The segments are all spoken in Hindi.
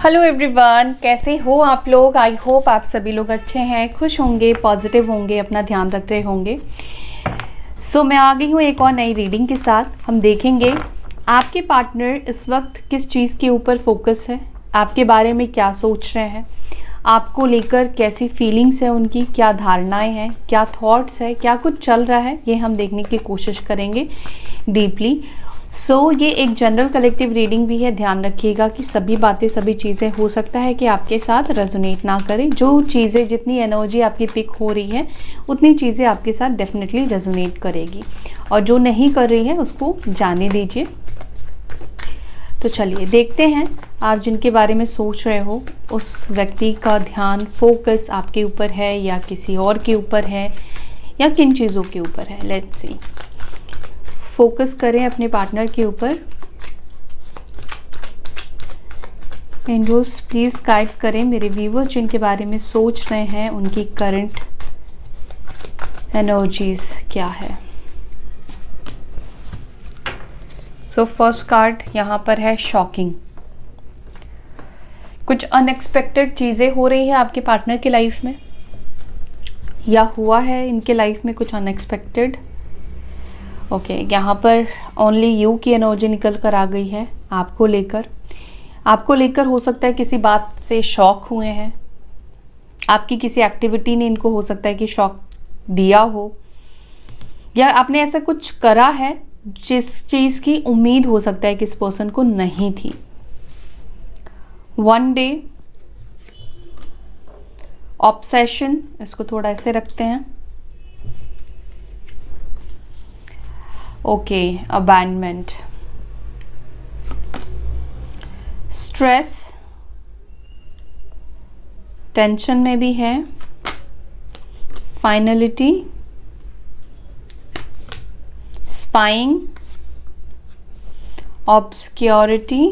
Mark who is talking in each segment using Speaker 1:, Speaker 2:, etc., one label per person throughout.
Speaker 1: हेलो एवरीवन, कैसे हो आप लोग। आई होप आप सभी लोग अच्छे हैं, खुश होंगे, पॉजिटिव होंगे, अपना ध्यान रख रहे होंगे। मैं आ गई हूँ एक और नई रीडिंग के साथ। हम देखेंगे आपके पार्टनर इस वक्त किस चीज़ के ऊपर फोकस है, आपके बारे में क्या सोच रहे हैं, आपको लेकर कैसी फीलिंग्स है उनकी, क्या धारणाएं हैं, क्या थॉट्स है, क्या कुछ चल रहा है, ये हम देखने की कोशिश करेंगे डीपली। ये एक जनरल कलेक्टिव रीडिंग भी है। ध्यान रखिएगा कि सभी बातें, सभी चीज़ें हो सकता है कि आपके साथ रेजोनेट ना करें। जो चीज़ें, जितनी एनर्जी आपकी पिक हो रही है उतनी चीज़ें आपके साथ डेफिनेटली रेजोनेट करेगी, और जो नहीं कर रही है उसको जाने दीजिए। तो चलिए देखते हैं आप जिनके बारे में सोच रहे हो उस व्यक्ति का ध्यान, फोकस आपके ऊपर है या किसी और के ऊपर है या किन चीज़ों के ऊपर है। Let's see. फोकस करें अपने पार्टनर के ऊपर। एंजल्स प्लीज़ गाइड करें मेरे व्यूअर्स जिनके बारे में सोच रहे हैं, उनकी करंट एनर्जीज क्या है। फर्स्ट कार्ड यहाँ पर है शॉकिंग। कुछ अनएक्सपेक्टेड चीज़ें हो रही है आपके पार्टनर की लाइफ में, या हुआ है इनके लाइफ में कुछ अनएक्सपेक्टेड। ओके, यहाँ पर ओनली यू की एनर्जी निकल कर आ गई है। आपको लेकर हो सकता है किसी बात से शॉक हुए हैं, आपकी किसी एक्टिविटी ने इनको हो सकता है कि शॉक दिया हो, या आपने ऐसा कुछ करा है जिस चीज़ की उम्मीद हो सकता है कि इस पर्सन को नहीं थी। वन डे ऑब्सेशन, इसको थोड़ा ऐसे रखते हैं। ओके, अबैंडनमेंट, स्ट्रेस, टेंशन में भी है, finality, spying, obscurity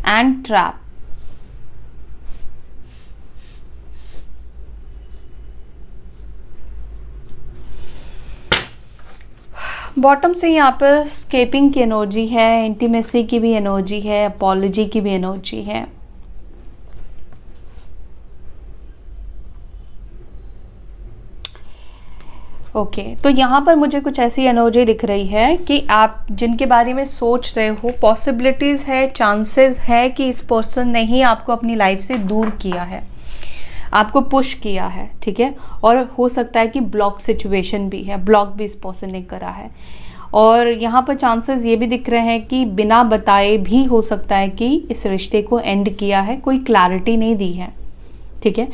Speaker 1: and trap. Bottom से यहाँ पर स्केपिंग की एनर्जी है, इंटीमेसी की भी एनर्जी है, अपॉलॉजी की भी एनर्जी है। ओके, तो यहाँ पर मुझे कुछ ऐसी एनर्जी दिख रही है कि आप जिनके बारे में सोच रहे हो, पॉसिबिलिटीज़ है, चांसेस है कि इस पर्सन ने ही आपको अपनी लाइफ से दूर किया है, आपको पुश किया है, ठीक है। और हो सकता है कि ब्लॉक सिचुएशन भी है, ब्लॉक भी इस पर्सन ने करा है। और यहाँ पर चांसेस ये भी दिख रहे हैं कि बिना बताए भी हो सकता है कि इस रिश्ते को एंड किया है, कोई क्लैरिटी नहीं दी है, ठीक है।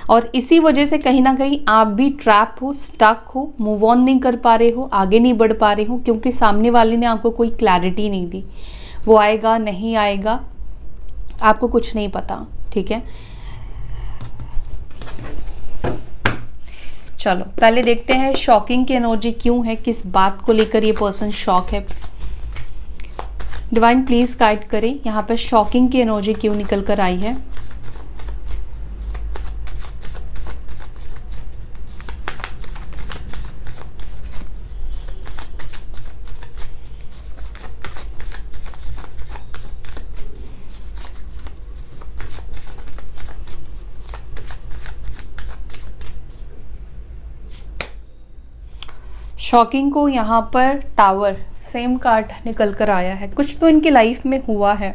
Speaker 1: और इसी वजह से कहीं ना कहीं आप भी ट्रैप हो, स्टक हो, मूव ऑन नहीं कर पा रहे हो, आगे नहीं बढ़ पा रहे हो, क्योंकि सामने वाले ने आपको कोई क्लैरिटी नहीं दी। वो आएगा नहीं आएगा आपको कुछ नहीं पता, ठीक है। चलो पहले देखते हैं शॉकिंग की एनर्जी क्यों है, किस बात को लेकर ये पर्सन शॉक है। डिवाइन प्लीज गाइड करें, यहाँ पर शॉकिंग की एनर्जी क्यों निकल कर आई है। शॉकिंग को यहाँ पर टावर, सेम कार्ड निकल कर आया है। कुछ तो इनकी लाइफ में हुआ है,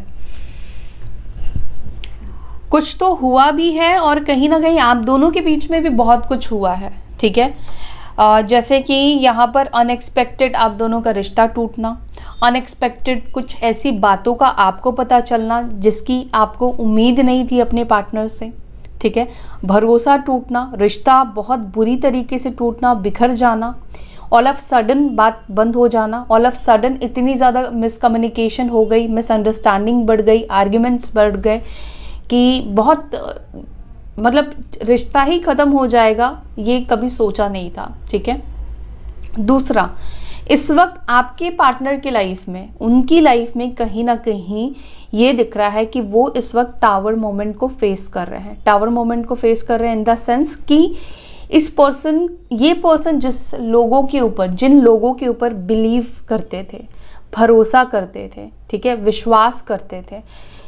Speaker 1: कुछ तो हुआ भी है, और कहीं ना कहीं आप दोनों के बीच में भी बहुत कुछ हुआ है, ठीक है। जैसे कि यहाँ पर अनएक्सपेक्टेड आप दोनों का रिश्ता टूटना, अनएक्सपेक्टेड कुछ ऐसी बातों का आपको पता चलना जिसकी आपको उम्मीद नहीं थी अपने पार्टनर से, ठीक है। भरोसा टूटना, रिश्ता बहुत बुरी तरीके से टूटना, बिखर जाना, ऑल ऑफ सडन बात बंद हो जाना, ऑल ऑफ सडन इतनी ज़्यादा मिसकम्युनिकेशन हो गई, मिसअंडरस्टैंडिंग बढ़ गई, आर्ग्यूमेंट्स बढ़ गए कि बहुत मतलब रिश्ता ही ख़त्म हो जाएगा, ये कभी सोचा नहीं था, ठीक है। दूसरा, इस वक्त आपके पार्टनर की लाइफ में, उनकी लाइफ में कहीं ना कहीं ये दिख रहा है कि वो इस वक्त टावर मोमेंट को फेस कर रहे हैं। टावर मोमेंट को फेस कर रहे हैं इन द सेंस कि इस पर्सन, ये पर्सन जिस लोगों के ऊपर, जिन लोगों के ऊपर बिलीव करते थे, भरोसा करते थे, ठीक है, विश्वास करते थे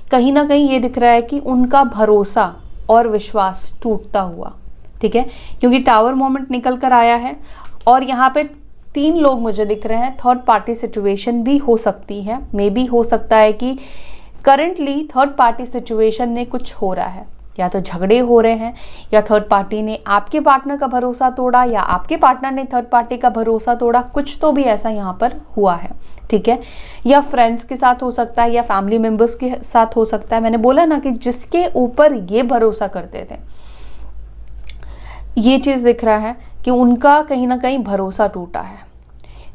Speaker 1: कहीं ना कहीं ये दिख रहा है कि उनका भरोसा और विश्वास टूटता हुआ, ठीक है, क्योंकि टावर मोमेंट निकल कर आया है और यहाँ पे 3 लोग मुझे दिख रहे हैं। थर्ड पार्टी सिचुएशन भी हो सकती है, मे बी हो सकता है कि करंटली थर्ड पार्टी सिचुएशन में कुछ हो रहा है, या तो झगड़े हो रहे हैं, या थर्ड पार्टी ने आपके पार्टनर का भरोसा तोड़ा, या आपके पार्टनर ने थर्ड पार्टी का भरोसा तोड़ा, कुछ तो भी ऐसा यहाँ पर हुआ है, ठीक है। या फ्रेंड्स के साथ हो सकता है, या फैमिली मेंबर्स के साथ हो सकता है। मैंने बोला ना कि जिसके ऊपर ये भरोसा करते थे, ये चीज़ दिख रहा है कि उनका कहीं ना कहीं भरोसा टूटा है।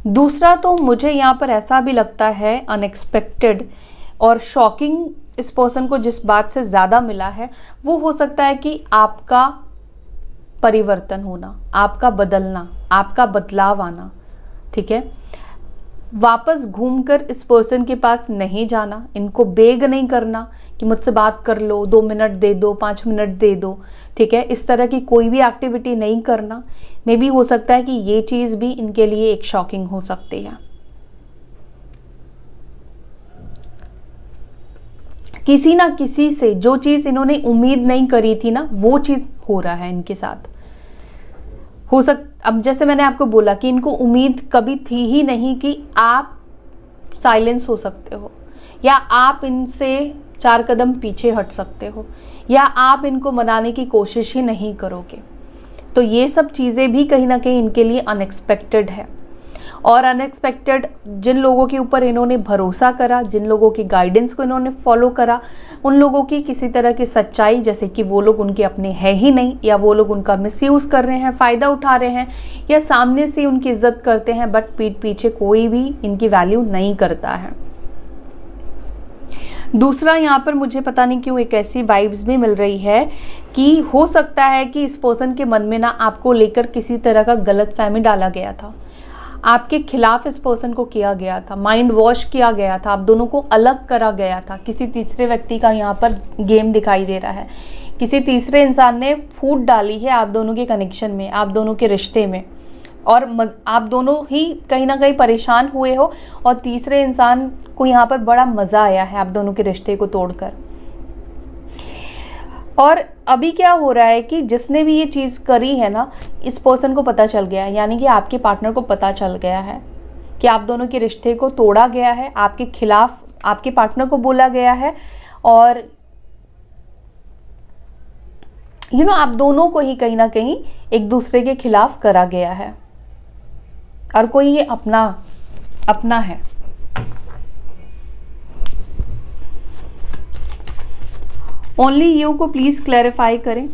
Speaker 1: दूसरा तो मुझे यहाँ पर ऐसा भी लगता है अनएक्सपेक्टेड और शॉकिंग इस पर्सन को जिस बात से ज़्यादा मिला है, वो हो सकता है कि आपका परिवर्तन होना, आपका बदलना, आपका बदलाव आना, ठीक है। वापस घूमकर इस पर्सन के पास नहीं जाना, इनको बेग नहीं करना कि मुझसे बात कर लो, 2 मिनट दे दो, 5 मिनट दे दो, ठीक है। इस तरह की कोई भी एक्टिविटी नहीं करना। मे बी हो सकता है कि ये चीज़ भी इनके लिए एक शॉकिंग हो सकती है। किसी ना किसी से जो चीज़ इन्होंने उम्मीद नहीं करी थी ना, वो चीज़ हो रहा है इनके साथ। अब जैसे मैंने आपको बोला कि इनको उम्मीद कभी थी ही नहीं कि आप साइलेंस हो सकते हो, या आप इनसे 4 कदम पीछे हट सकते हो, या आप इनको मनाने की कोशिश ही नहीं करोगे। तो ये सब चीज़ें भी कहीं ना कहीं इनके लिए अनएक्सपेक्टेड है। और अनएक्सपेक्टेड जिन लोगों के ऊपर इन्होंने भरोसा करा, जिन लोगों की गाइडेंस को इन्होंने फॉलो करा, उन लोगों की किसी तरह की सच्चाई, जैसे कि वो लोग उनके अपने हैं ही नहीं, या वो लोग उनका मिसयूज़ कर रहे हैं, फ़ायदा उठा रहे हैं, या सामने से उनकी इज्जत करते हैं बट पीठ पीछे कोई भी इनकी वैल्यू नहीं करता है। दूसरा, यहाँ पर मुझे पता नहीं क्यों एक ऐसी वाइब्स भी मिल रही है कि हो सकता है कि इस पर्सन के मन में ना आपको लेकर किसी तरह का गलतफहमी डाला गया था, आपके खिलाफ इस पर्सन को किया गया था, माइंड वॉश किया गया था, आप दोनों को अलग करा गया था। किसी तीसरे व्यक्ति का यहाँ पर गेम दिखाई दे रहा है। किसी तीसरे इंसान ने फूट डाली है आप दोनों के कनेक्शन में, आप दोनों के रिश्ते में, और आप दोनों ही कहीं ना कहीं परेशान हुए हो, और तीसरे इंसान को यहाँ पर बड़ा मज़ा आया है आप दोनों के रिश्ते को तोड़कर। और अभी क्या हो रहा है कि जिसने भी ये चीज़ करी है ना, इस पर्सन को पता चल गया है, यानी कि आपके पार्टनर को पता चल गया है कि आप दोनों के रिश्ते को तोड़ा गया है, आपके खिलाफ आपके पार्टनर को बोला गया है, और आप दोनों को ही कहीं ना कहीं एक दूसरे के खिलाफ करा गया है, और कोई ये अपना है। ओनली यू को प्लीज क्लैरिफाई करें,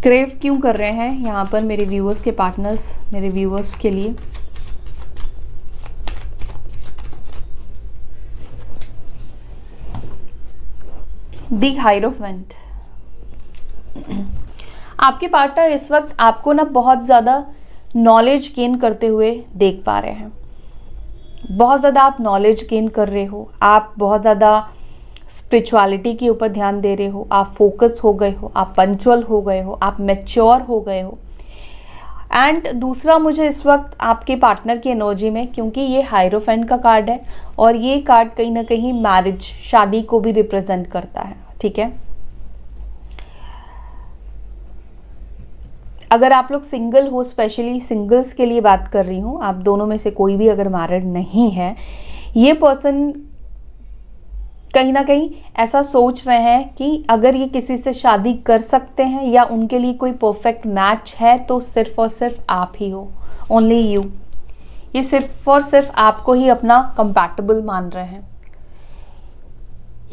Speaker 1: क्रेव क्यों कर रहे हैं यहाँ पर मेरे व्यूअर्स के पार्टनर्स, मेरे व्यूअर्स के लिए। द हायरोफेंट, आपके पार्टनर इस वक्त आपको ना बहुत ज़्यादा नॉलेज गेन करते हुए देख पा रहे हैं। बहुत ज़्यादा आप नॉलेज गेन कर रहे हो, आप बहुत ज़्यादा स्पिरिचुअलिटी के ऊपर ध्यान दे रहे हो, आप फोकस हो गए हो, आप पंचुअल हो गए हो, आप मैच्योर हो गए हो। एंड दूसरा, मुझे इस वक्त आपके पार्टनर की एनर्जी में, क्योंकि ये हायरोफेंट का कार्ड है और ये कार्ड कहीं ना कहीं मैरिज, शादी को भी रिप्रेजेंट करता है, ठीक है। अगर आप लोग सिंगल हो, स्पेशली सिंगल्स के लिए बात कर रही हूँ, आप दोनों में से कोई भी अगर मैरिड नहीं है, ये पर्सन कहीं ना कहीं ऐसा सोच रहे हैं कि अगर ये किसी से शादी कर सकते हैं या उनके लिए कोई परफेक्ट मैच है तो सिर्फ और सिर्फ आप ही हो, ओनली यू। ये सिर्फ और सिर्फ आपको ही अपना कंपैटिबल मान रहे हैं।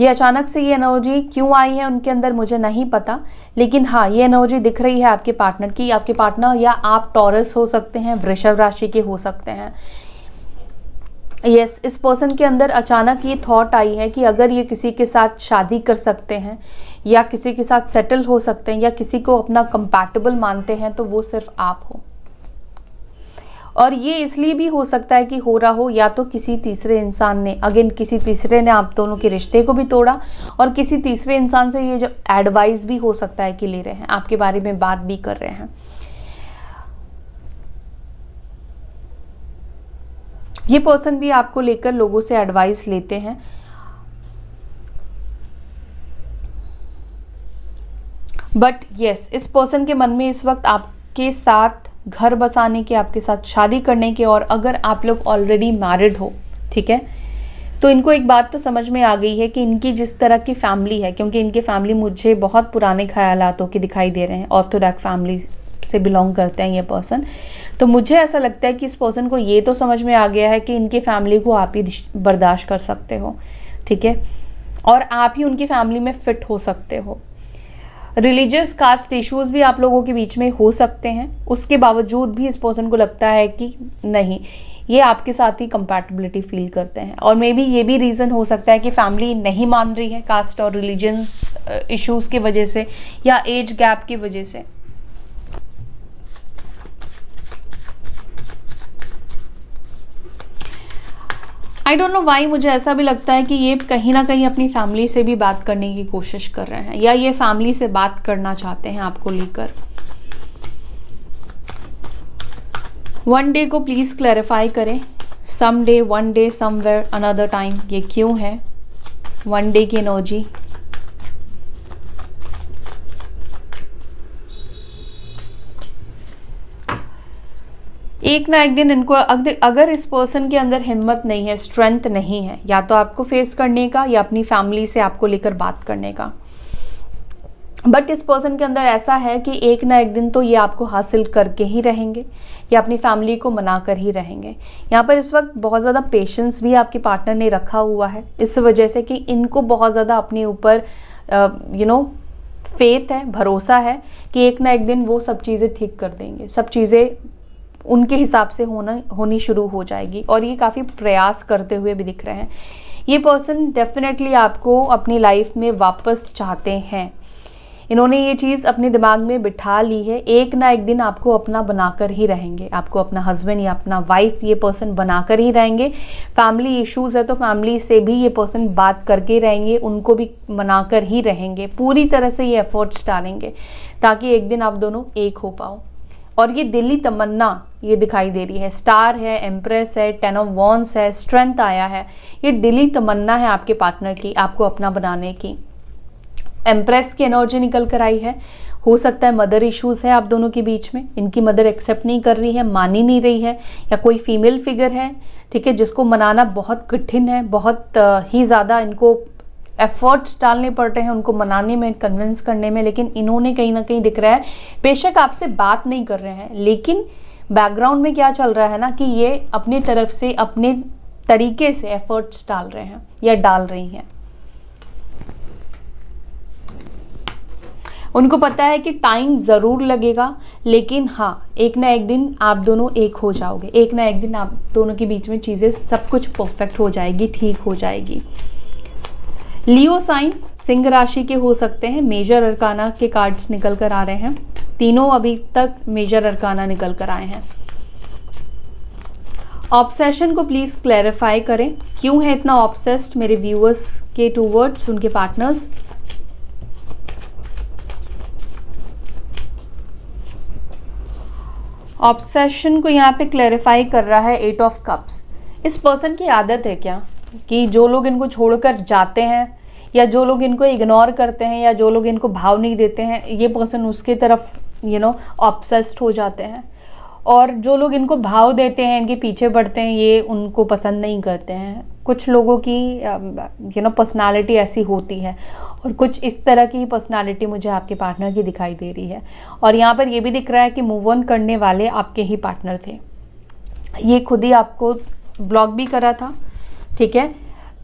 Speaker 1: ये अचानक से ये एनर्जी क्यों आई है उनके अंदर मुझे नहीं पता, लेकिन हाँ, ये एनर्जी दिख रही है आपके पार्टनर की। आपके पार्टनर या आप टॉरस हो सकते हैं, वृषभ राशि के हो सकते हैं। यस, इस पर्सन के अंदर अचानक ये थॉट आई है कि अगर ये किसी के साथ शादी कर सकते हैं या किसी के साथ सेटल हो सकते हैं या किसी को अपना कंपैटिबल मानते हैं तो वो सिर्फ आप हो। और ये इसलिए भी हो सकता है कि हो रहा हो या तो किसी तीसरे इंसान ने, अगेन किसी तीसरे ने आप दोनों के रिश्ते को भी तोड़ा, और किसी तीसरे इंसान से ये जो एडवाइस भी हो सकता है कि ले रहे हैं, आपके बारे में बात भी कर रहे हैं। ये पर्सन भी आपको लेकर लोगों से एडवाइस लेते हैं। बट यस, इस पर्सन के मन में इस वक्त आपके साथ घर बसाने के, आपके साथ शादी करने के, और अगर आप लोग ऑलरेडी मैरिड हो, ठीक है, तो इनको एक बात तो समझ में आ गई है कि इनकी जिस तरह की फैमिली है, क्योंकि इनकी फैमिली मुझे बहुत पुराने ख्यालातों की दिखाई दे रहे हैं, ऑर्थोडॉक्स फैमिली से बिलोंग करते हैं ये पर्सन, तो मुझे ऐसा लगता है कि इस पर्सन को ये तो समझ में आ गया है कि इनकी फैमिली को आप ही बर्दाश्त कर सकते हो, ठीक है, और आप ही उनकी फैमिली में फिट हो सकते हो। रिलीजियस कास्ट इश्यूज़ भी आप लोगों के बीच में हो सकते हैं, उसके बावजूद भी इस पर्सन को लगता है कि नहीं, ये आपके साथ ही कंपैटिबिलिटी फील करते हैं। और मे बी ये भी रीज़न हो सकता है कि फैमिली नहीं मान रही है कास्ट और रिलीजन इश्यूज़ की वजह से, या एज गैप की वजह से। आई डोंट नो वाई, मुझे ऐसा भी लगता है कि ये कहीं ना कहीं अपनी फैमिली से भी बात करने की कोशिश कर रहे हैं, या ये फैमिली से बात करना चाहते हैं आपको लेकर। वन डे को प्लीज़ क्लैरिफाई करें। Some day, one day, somewhere, another time, ये क्यों है? वन डे की एनर्जी, एक ना एक दिन इनको, अगर इस पर्सन के अंदर हिम्मत नहीं है, स्ट्रेंथ नहीं है, या तो आपको फेस करने का या अपनी फैमिली से आपको लेकर बात करने का, बट इस पर्सन के अंदर ऐसा है कि एक ना एक दिन तो ये आपको हासिल करके ही रहेंगे, या अपनी फैमिली को मना कर ही रहेंगे। यहाँ पर इस वक्त बहुत ज़्यादा पेशेंस भी आपके पार्टनर ने रखा हुआ है, इस वजह से कि इनको बहुत ज़्यादा अपने ऊपर फेथ है, भरोसा है कि एक ना एक दिन वो सब चीज़ें ठीक कर देंगे, सब चीज़ें उनके हिसाब से होनी शुरू हो जाएगी, और ये काफ़ी प्रयास करते हुए भी दिख रहे हैं। ये पर्सन डेफिनेटली आपको अपनी लाइफ में वापस चाहते हैं। इन्होंने ये चीज़ अपने दिमाग में बिठा ली है, एक ना एक दिन आपको अपना बनाकर ही रहेंगे, आपको अपना हस्बैंड या अपना वाइफ ये पर्सन बनाकर ही रहेंगे। फैमिली इश्यूज़ है तो फैमिली से भी ये पर्सन बात करके रहेंगे, उनको भी मनाकर ही रहेंगे, पूरी तरह से ये एफर्ट्स डालेंगे ताकि एक दिन आप दोनों एक हो पाओ। और ये दिली तमन्ना ये दिखाई दे रही है, स्टार है, एम्प्रेस है, 10 ऑफ वॉन्ड्स है, स्ट्रेंथ आया है, ये दिली तमन्ना है आपके पार्टनर की, आपको अपना बनाने की। एम्प्रेस की एनर्जी निकल कर आई है। हो सकता है मदर इश्यूज़ है आप दोनों के बीच में, इनकी मदर एक्सेप्ट नहीं कर रही है, मान ही नहीं रही है, या कोई फीमेल फिगर है, ठीक है, जिसको मनाना बहुत कठिन है, बहुत ही ज़्यादा इनको एफर्ट्स डालने पड़ रहे हैं उनको मनाने में, कन्विंस करने में, लेकिन इन्होंने कहीं ना कहीं दिख रहा है, बेशक आपसे बात नहीं कर रहे हैं, लेकिन बैकग्राउंड में क्या चल रहा है ना कि ये अपनी तरफ से अपने तरीके से एफर्ट्स डाल रहे हैं या डाल रही हैं। उनको पता है कि टाइम ज़रूर लगेगा, लेकिन हाँ, एक ना एक दिन आप दोनों एक हो जाओगे, एक ना एक दिन आप दोनों के बीच में चीज़ें सब कुछ परफेक्ट हो जाएगी, ठीक हो जाएगी। लियो साइन, सिंह राशि के हो सकते हैं। मेजर अरकाना के कार्ड्स निकल कर आ रहे हैं, तीनों अभी तक मेजर अरकाना निकल कर आए हैं। ऑब्सेशन को प्लीज़ क्लैरिफाई करें, क्यों है इतना ऑब्सेस्ड मेरे व्यूअर्स के टूवर्ड्स उनके पार्टनर्स। ऑब्सेशन को यहाँ पे क्लैरिफाई कर रहा है 8 ऑफ कप्स। इस पर्सन की आदत है क्या कि जो लोग इनको छोड़कर जाते हैं, या जो लोग इनको इग्नोर करते हैं, या जो लोग इनको भाव नहीं देते हैं, ये पर्सन उसके तरफ ऑब्सेस्ड हो जाते हैं, और जो लोग इनको भाव देते हैं, इनके पीछे बढ़ते हैं, ये उनको पसंद नहीं करते हैं। कुछ लोगों की पर्सनालिटी ऐसी होती है, और कुछ इस तरह की पर्सनालिटी मुझे आपके पार्टनर की दिखाई दे रही है। और यहाँ पर ये भी दिख रहा है कि मूव ऑन करने वाले आपके ही पार्टनर थे, ये खुद ही आपको ब्लॉक भी करा था, ठीक है,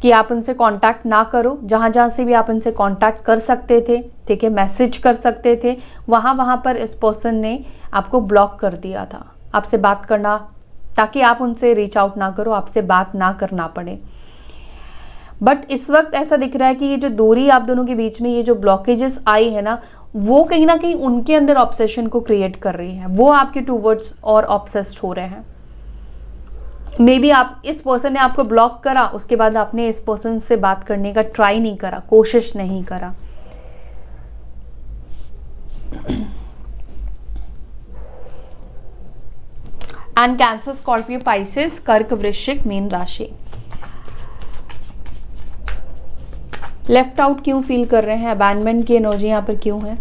Speaker 1: कि आप उनसे कांटेक्ट ना करो, जहाँ जहाँ से भी आप उनसे कांटेक्ट कर सकते थे, ठीक है, मैसेज कर सकते थे, वहाँ पर इस पर्सन ने आपको ब्लॉक कर दिया था आपसे बात करना, ताकि आप उनसे रीच आउट ना करो, आपसे बात ना करना पड़े। बट इस वक्त ऐसा दिख रहा है कि ये जो दूरी आप दोनों के बीच में, ये जो ब्लॉकेजेस आई है ना, वो कहीं ना कहीं उनके अंदर ऑब्सेशन को क्रिएट कर रही है, वो आपके टूवर्ड्स और ऑब्सेस्ड हो रहे हैं। मे बी आप, इस पर्सन ने आपको ब्लॉक करा, उसके बाद आपने इस पर्सन से बात करने का ट्राई नहीं करा, कोशिश नहीं करा। एंड कैंसर, स्कॉर्पियो, पाइसेस, कर्क, वृश्चिक, मीन राशि। लेफ्ट आउट क्यों फील कर रहे हैं? अबैंडनमेंट की एनर्जी यहाँ पर क्यों है?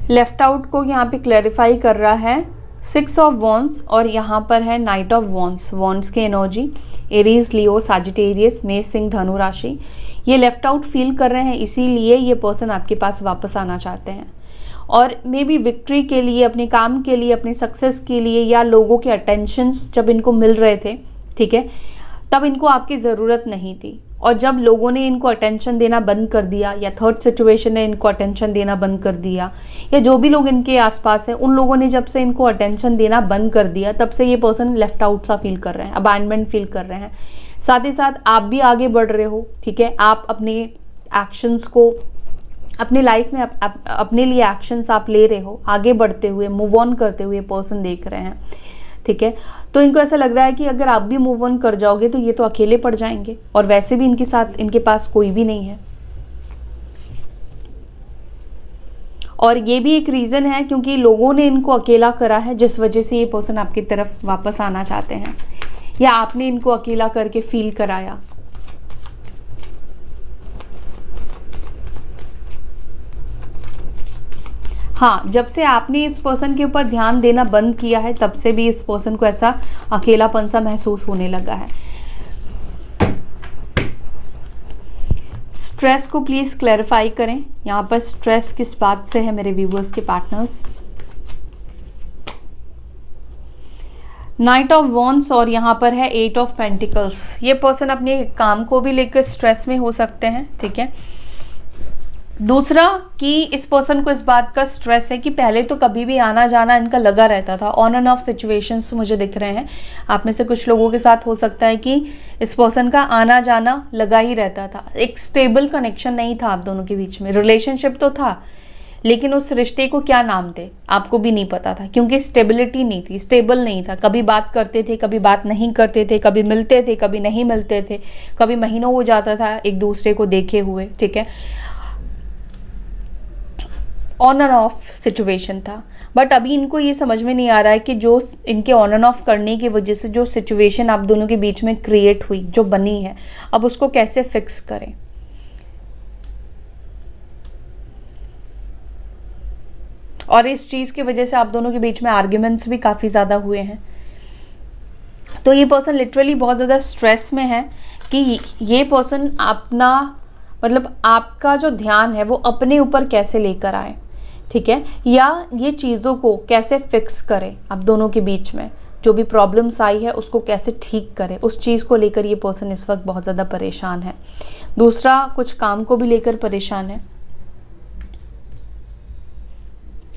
Speaker 1: लेफ्ट आउट को यहाँ पे क्लैरिफाई कर रहा है 6 ऑफ वॉन्ड्स और यहाँ पर है नाइट ऑफ वॉन्ड्स। वॉन्ड्स की एनर्जी एरीज, लियो, सजिटेरियस, मेष, सिंह, धनु राशि। ये लेफ्ट आउट फील कर रहे हैं, इसीलिए ये पर्सन आपके पास वापस आना चाहते हैं और मे बी विक्ट्री के लिए, अपने काम के लिए, अपने सक्सेस के लिए, या लोगों के अटेंशंस जब इनको मिल रहे थे, ठीक है, तब इनको आपकी ज़रूरत नहीं थी। और जब लोगों ने इनको अटेंशन देना बंद कर दिया या थर्ड सिचुएशन ने इनको अटेंशन देना बंद कर दिया, या जो भी लोग इनके आसपास हैं उन लोगों ने जब से इनको अटेंशन देना बंद कर दिया, तब से ये पर्सन लेफ्ट आउट सा फील कर रहे हैं, अबैंडनमेंट फील कर रहे हैं। साथ ही साथ आप भी आगे बढ़ रहे हो, ठीक है, आप अपने एक्शंस को, अपनी लाइफ में अपने लिए एक्शंस आप ले रहे हो, आगे बढ़ते हुए, मूव ऑन करते हुए पर्सन देख रहे हैं, ठीक है। तो इनको ऐसा लग रहा है कि अगर आप भी मूव ऑन कर जाओगे तो ये तो अकेले पड़ जाएंगे, और वैसे भी इनके पास कोई भी नहीं है। और ये भी एक रीज़न है क्योंकि लोगों ने इनको अकेला करा है, जिस वजह से ये पर्सन आपकी तरफ वापस आना चाहते हैं, या आपने इनको अकेला करके फील कराया। हाँ, जब से आपने इस पर्सन के ऊपर ध्यान देना बंद किया है, तब से भी इस पर्सन को ऐसा अकेलापन सा महसूस होने लगा है। स्ट्रेस को प्लीज क्लैरिफाई करें। यहाँ पर स्ट्रेस किस बात से है मेरे व्यूअर्स के पार्टनर्स? नाइट ऑफ वॉन्ड्स और यहाँ पर है 8 ऑफ पेंटिकल्स। ये पर्सन अपने काम को भी लेकर स्ट्रेस में हो सकते हैं, ठीक है। दूसरा कि इस पर्सन को इस बात का स्ट्रेस है कि पहले तो कभी भी आना जाना इनका लगा रहता था, ऑन एंड ऑफ सिचुएशंस मुझे दिख रहे हैं। आप में से कुछ लोगों के साथ हो सकता है कि इस पर्सन का आना जाना लगा ही रहता था, एक स्टेबल कनेक्शन नहीं था आप दोनों के बीच में। रिलेशनशिप तो था, लेकिन उस रिश्ते को क्या नाम दे आपको भी नहीं पता था, क्योंकि स्टेबिलिटी नहीं थी, स्टेबल नहीं था। कभी बात करते थे, कभी बात नहीं करते थे, कभी मिलते थे, कभी नहीं मिलते थे, कभी महीनों हो जाता था एक दूसरे को देखे हुए, ठीक है। ऑन एंड ऑफ सिचुएशन था। बट अभी इनको ये समझ में नहीं आ रहा है कि जो इनके ऑन एंड ऑफ करने की वजह से जो सिचुएशन आप दोनों के बीच में क्रिएट हुई, जो बनी है, अब उसको कैसे फिक्स करें। और इस चीज़ की वजह से आप दोनों के बीच में आर्ग्यूमेंट्स भी काफ़ी ज़्यादा हुए हैं। तो ये पर्सन लिटरली बहुत ज़्यादा स्ट्रेस में है कि ये पर्सन अपना, मतलब आपका जो ध्यान है वो अपने ऊपर कैसे लेकर आए, ठीक है, या ये चीज़ों को कैसे फिक्स करें। आप दोनों के बीच में जो भी प्रॉब्लम्स आई है उसको कैसे ठीक करें, उस चीज़ को लेकर ये पर्सन इस वक्त बहुत ज़्यादा परेशान है। दूसरा, कुछ काम को भी लेकर परेशान है,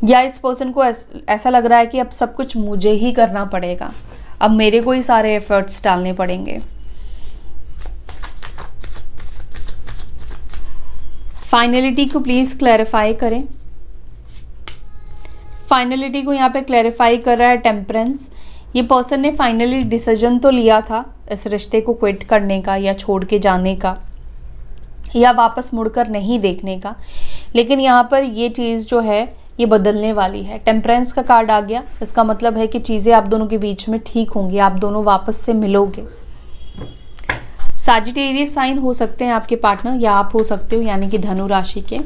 Speaker 1: या इस पर्सन को ऐसा लग रहा है कि अब सब कुछ मुझे ही करना पड़ेगा, अब मेरे को ही सारे एफर्ट्स डालने पड़ेंगे। फाइनलिटी को प्लीज क्लैरिफाई करें। फाइनलिटी को यहाँ पे क्लैरिफाई कर रहा है टेम्परेंस। ये पर्सन ने फाइनली डिसीजन तो लिया था इस रिश्ते को क्विट करने का, या छोड़ के जाने का, या वापस मुड़कर नहीं देखने का, लेकिन यहाँ पर ये चीज़ जो है ये बदलने वाली है। टेम्परेंस का कार्ड आ गया, इसका मतलब है कि चीज़ें आप दोनों के बीच में ठीक होंगी, आप दोनों वापस से मिलोगे। सजिटेरियस साइन हो सकते हैं आपके पार्टनर, या आप हो सकते हो, यानी कि धनु राशि के।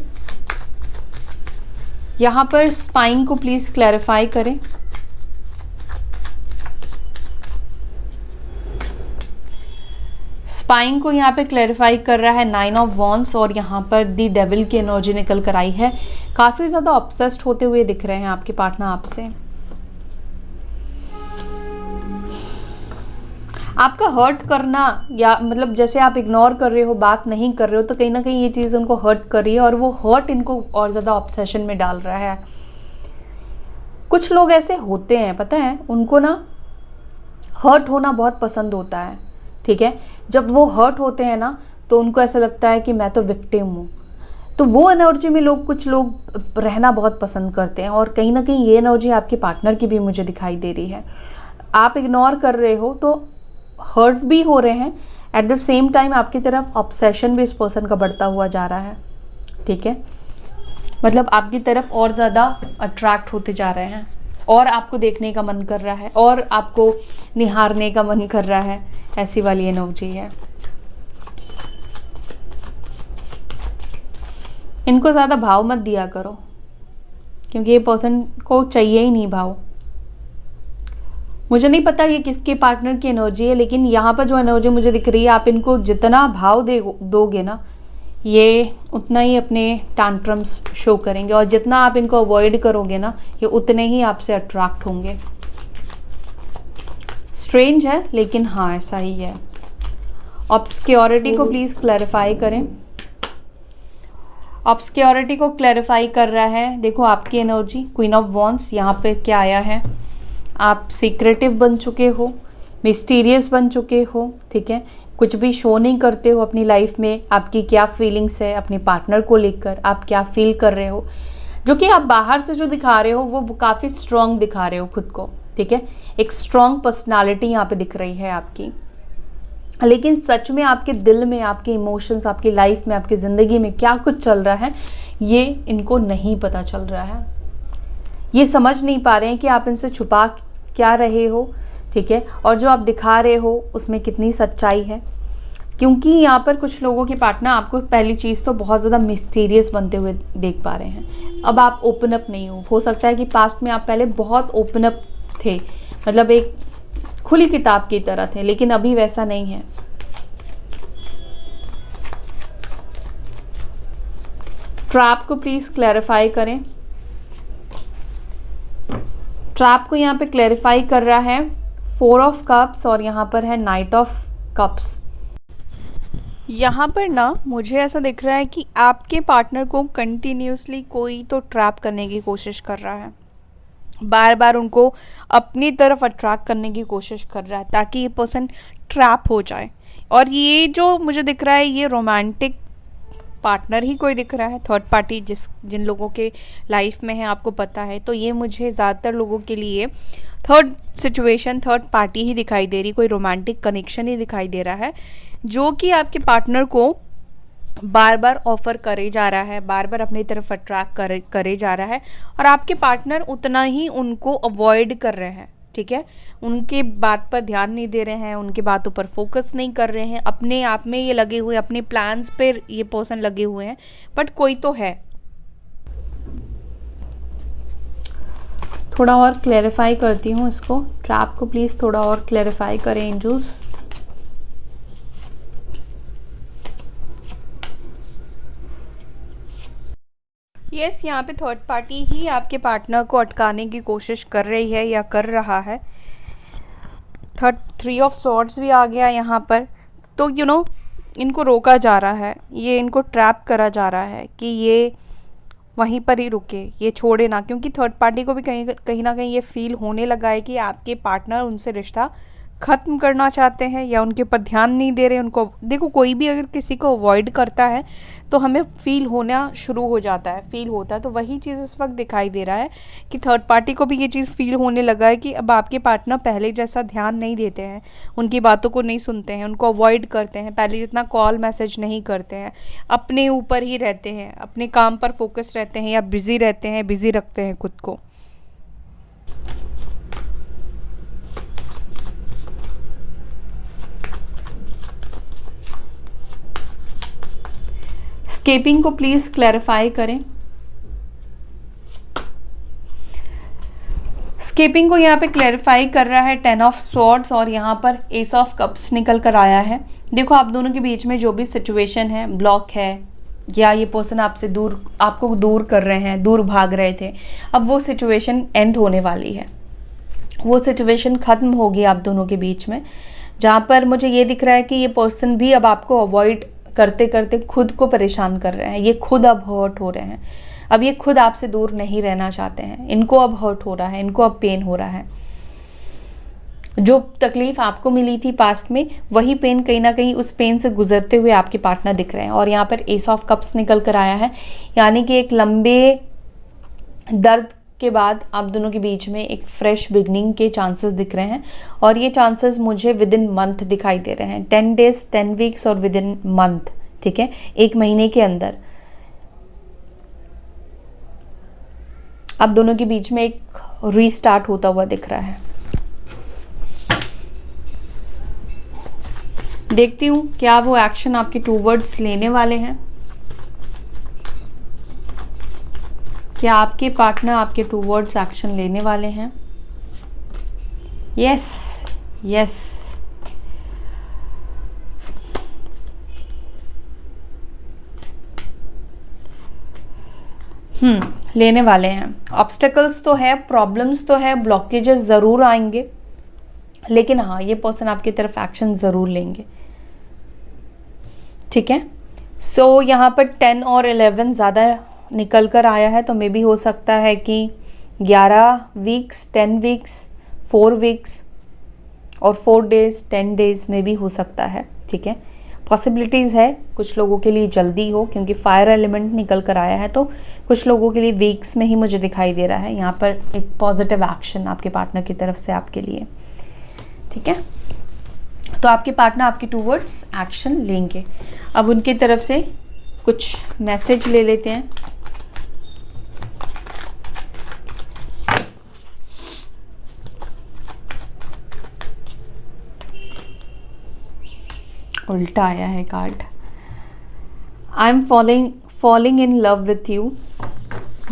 Speaker 1: यहाँ पर स्पाइन को प्लीज क्लैरिफाई करें। स्पाइन को यहाँ पे क्लैरिफाई कर रहा है 9 ऑफ वॉन्ड्स और यहाँ पर दी डेविल की एनर्जी निकल कर आई है। काफ़ी ज़्यादा ऑब्सेस्ड होते हुए दिख रहे हैं आपके पार्टनर आपसे। आपका हर्ट करना, या मतलब जैसे आप इग्नोर कर रहे हो, बात नहीं कर रहे हो, तो कहीं ना कहीं ये चीज़ उनको हर्ट कर रही है और वो हर्ट इनको और ज़्यादा ऑब्सेशन में डाल रहा है। कुछ लोग ऐसे होते हैं, पता है, उनको ना हर्ट होना बहुत पसंद होता है, ठीक है। जब वो हर्ट होते हैं ना तो उनको ऐसा लगता है कि मैं तो विक्टिम हूँ, तो वो एनर्जी में कुछ लोग रहना बहुत पसंद करते हैं। और कहीं ना कहीं ये एनर्जी आपके पार्टनर की भी मुझे दिखाई दे रही है। आप इग्नोर कर रहे हो तो हर्ट भी हो रहे हैं, एट द सेम टाइम आपकी तरफ ऑब्सेशन भी इस पर्सन का बढ़ता हुआ जा रहा है, ठीक है। मतलब आपकी तरफ और ज़्यादा अट्रैक्ट होते जा रहे हैं और आपको देखने का मन कर रहा है और आपको निहारने का मन कर रहा है, ऐसी वाली एनर्जी है। इनको ज़्यादा भाव मत दिया करो क्योंकि ये पर्सन को चाहिए ही नहीं भाव। मुझे नहीं पता ये किसके पार्टनर की एनर्जी है, लेकिन यहाँ पर जो एनर्जी मुझे दिख रही है, आप इनको जितना भाव दोगे ना, ये उतना ही अपने टैंट्रम्स शो करेंगे और जितना आप इनको अवॉइड करोगे ना, ये उतने ही आपसे अट्रैक्ट होंगे। स्ट्रेंज है लेकिन हाँ ऐसा ही है। ऑब्सक्योरिटी को प्लीज़ क्लैरिफाई करें। ऑब्सक्योरिटी को क्लैरिफाई कर रहा है, देखो आपकी एनर्जी क्वीन ऑफ वॉन्ड्स, यहाँ पे क्या आया है, आप सीक्रेटिव बन चुके हो, मिस्टीरियस बन चुके हो, ठीक है। कुछ भी शो नहीं करते हो अपनी लाइफ में, आपकी क्या फीलिंग्स है अपने पार्टनर को लेकर, आप क्या फील कर रहे हो, जो कि आप बाहर से जो दिखा रहे हो वो काफ़ी स्ट्रॉन्ग दिखा रहे हो खुद को, ठीक है। एक स्ट्रॉन्ग पर्सनालिटी यहाँ पे दिख रही है आपकी, लेकिन सच में आपके दिल में, आपके इमोशंस, आपकी लाइफ में, आपकी ज़िंदगी में क्या कुछ चल रहा है ये इनको नहीं पता चल रहा है। ये समझ नहीं पा रहे हैं कि आप इनसे छुपा क्या रहे हो, ठीक है, और जो आप दिखा रहे हो उसमें कितनी सच्चाई है। क्योंकि यहाँ पर कुछ लोगों के पार्टनर आपको पहली चीज़ तो बहुत ज़्यादा मिस्टीरियस बनते हुए देख पा रहे हैं। अब आप ओपन अप नहीं हो सकता है कि पास्ट में आप पहले बहुत ओपन अप थे, मतलब एक खुली किताब की तरह थे, लेकिन अभी वैसा नहीं है। ट्रैप को प्लीज़ क्लैरिफाई करें। ट्रैप को यहाँ पे क्लैरिफाई कर रहा है 4 ऑफ कप्स और यहाँ पर है नाइट ऑफ कप्स। यहाँ पर ना मुझे ऐसा दिख रहा है कि आपके पार्टनर को कंटिन्यूसली कोई तो ट्रैप करने की कोशिश कर रहा है, बार बार उनको अपनी तरफ अट्रैक्ट करने की कोशिश कर रहा है ताकि ये पर्सन ट्रैप हो जाए। और ये जो मुझे दिख रहा है ये रोमांटिक पार्टनर ही कोई दिख रहा है, थर्ड पार्टी जिन लोगों के लाइफ में है आपको पता है, तो ये मुझे ज़्यादातर लोगों के लिए थर्ड सिचुएशन, थर्ड पार्टी ही दिखाई दे रही, कोई रोमांटिक कनेक्शन ही दिखाई दे रहा है जो कि आपके पार्टनर को बार बार ऑफर करे जा रहा है, बार बार अपनी तरफ अट्रैक्ट करे जा रहा है और आपके पार्टनर उतना ही उनको अवॉइड कर रहे हैं, ठीक है। उनके बात पर ध्यान नहीं दे रहे हैं, उनके बातों पर फोकस नहीं कर रहे हैं, अपने आप में ये लगे हुए, अपने प्लान्स पर ये पर्सन लगे हुए हैं, बट कोई तो है। थोड़ा और क्लैरिफाई करती हूँ इसको, ट्रैप को प्लीज़ थोड़ा और क्लैरिफाई करें एंजल्स। यस, यहाँ पे थर्ड पार्टी ही आपके पार्टनर को अटकाने की कोशिश कर रही है या कर रहा है। 3 ऑफ सॉर्ड्स भी आ गया यहाँ पर, तो इनको रोका जा रहा है, ये इनको ट्रैप करा जा रहा है कि ये वहीं पर ही रुके, ये छोड़े ना, क्योंकि थर्ड पार्टी को भी कहीं ना कहीं ये फील होने लगा है कि आपके पार्टनर उनसे रिश्ता ख़त्म करना चाहते हैं या उनके ऊपर ध्यान नहीं दे रहे उनको। देखो, कोई भी अगर किसी को अवॉइड करता है तो हमें फील होना शुरू हो जाता है, फील होता है, तो वही चीज़ इस वक्त दिखाई दे रहा है कि थर्ड पार्टी को भी ये चीज़ फील होने लगा है कि अब आपके पार्टनर पहले जैसा ध्यान नहीं देते हैं, उनकी बातों को नहीं सुनते हैं, उनको अवॉइड करते हैं, पहले जितना कॉल मैसेज नहीं करते हैं, अपने ऊपर ही रहते हैं, अपने काम पर फोकस रहते हैं या बिज़ी रहते हैं, बिज़ी रखते हैं खुद को। स्केपिंग को प्लीज़ क्लैरिफाई करें। स्केपिंग को यहाँ पे क्लैरिफाई कर रहा है 10 ऑफ स्वॉर्ड्स और यहाँ पर एस ऑफ कप्स निकल कर आया है। देखो, आप दोनों के बीच में जो भी सिचुएशन है, ब्लॉक है या ये पर्सन आपसे दूर, आपको दूर कर रहे हैं, दूर भाग रहे थे, अब वो सिचुएशन एंड होने वाली है, वो सिचुएशन ख़त्म होगी आप दोनों के बीच में। जहाँ पर मुझे ये दिख रहा है कि ये पर्सन भी अब आपको अवॉइड करते करते खुद को परेशान कर रहे हैं, ये खुद अब हर्ट हो रहे हैं, अब ये खुद आपसे दूर नहीं रहना चाहते हैं, इनको अब हर्ट हो रहा है, इनको अब पेन हो रहा है। जो तकलीफ आपको मिली थी पास्ट में, वही पेन कहीं ना कहीं उस पेन से गुजरते हुए आपके पार्टनर दिख रहे हैं। और यहाँ पर एस ऑफ कप्स निकल कर आया है, यानी कि एक लंबे दर्द के बाद आप दोनों के बीच में एक फ्रेश बिगनिंग के चांसेस दिख रहे हैं, और ये चांसेस मुझे विद इन मंथ दिखाई दे रहे हैं, 10 डेज, 10 वीक्स और विद इन मंथ, ठीक है, एक महीने के अंदर आप दोनों के बीच में एक रीस्टार्ट होता हुआ दिख रहा है। देखती हूँ क्या वो एक्शन आपके टूवर्ड्स लेने वाले हैं, क्या आपके पार्टनर आपके टूवर्ड्स एक्शन लेने वाले हैं। यस यस, लेने वाले हैं। ऑब्स्टेकल्स तो है, प्रॉब्लम्स तो है, ब्लॉकेजेस ज़रूर आएंगे, लेकिन हाँ ये पर्सन आपकी तरफ एक्शन ज़रूर लेंगे, ठीक है। सो यहाँ पर 10 और 11 ज़्यादा निकल कर आया है, तो मे भी हो सकता है कि 11 वीक्स, 10 वीक्स, 4 वीक्स और 4 डेज, 10 डेज में भी हो सकता है, ठीक है। पॉसिबिलिटीज़ है, कुछ लोगों के लिए जल्दी हो क्योंकि फायर एलिमेंट निकल कर आया है, तो कुछ लोगों के लिए वीक्स में ही मुझे दिखाई दे रहा है यहाँ पर एक पॉजिटिव एक्शन आपके पार्टनर की तरफ से आपके लिए, ठीक है। तो आपके पार्टनर आपके टूवर्ड्स एक्शन लेंगे। अब उनकी तरफ से कुछ मैसेज ले लेते हैं। उल्टा आया है card. I am falling in love with you.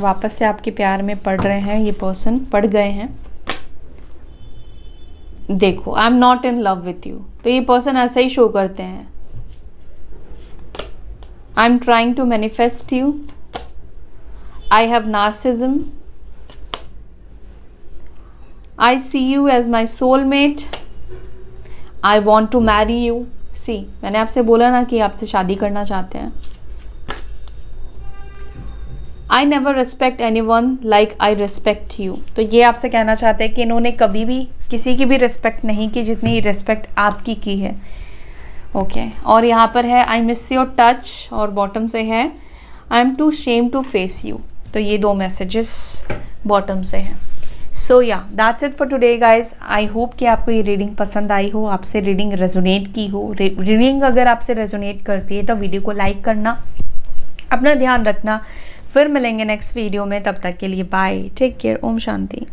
Speaker 1: वापस से आपके प्यार में पड़ रहे हैं ये पर्सन, पड़ गए हैं। देखो, I am not in love with you, तो ये पर्सन ऐसा ही शो करते हैं। I am trying to manifest you, I have narcissism, I see you as my soulmate, I want to marry you. See, मैंने आपसे बोला ना कि आपसे शादी करना चाहते हैं। I never respect any one like I respect you. तो ये आपसे कहना चाहते हैं कि इन्होंने कभी भी किसी की भी रिस्पेक्ट नहीं की जितनी रिस्पेक्ट आपकी की है, ओके। और यहाँ पर है आई मिस योर टच, और बॉटम से है I am to shame to face you. तो ये दो मैसेजेस बॉटम से हैं। So yeah that's it for today guys. I hope कि आपको ये रीडिंग पसंद आई हो, आपसे रीडिंग रेजोनेट की हो। रीडिंग अगर आपसे रेजोनेट करती है तो वीडियो को लाइक करना, अपना ध्यान रखना। फिर मिलेंगे नेक्स्ट वीडियो में, तब तक के लिए bye, take care, Om Shanti.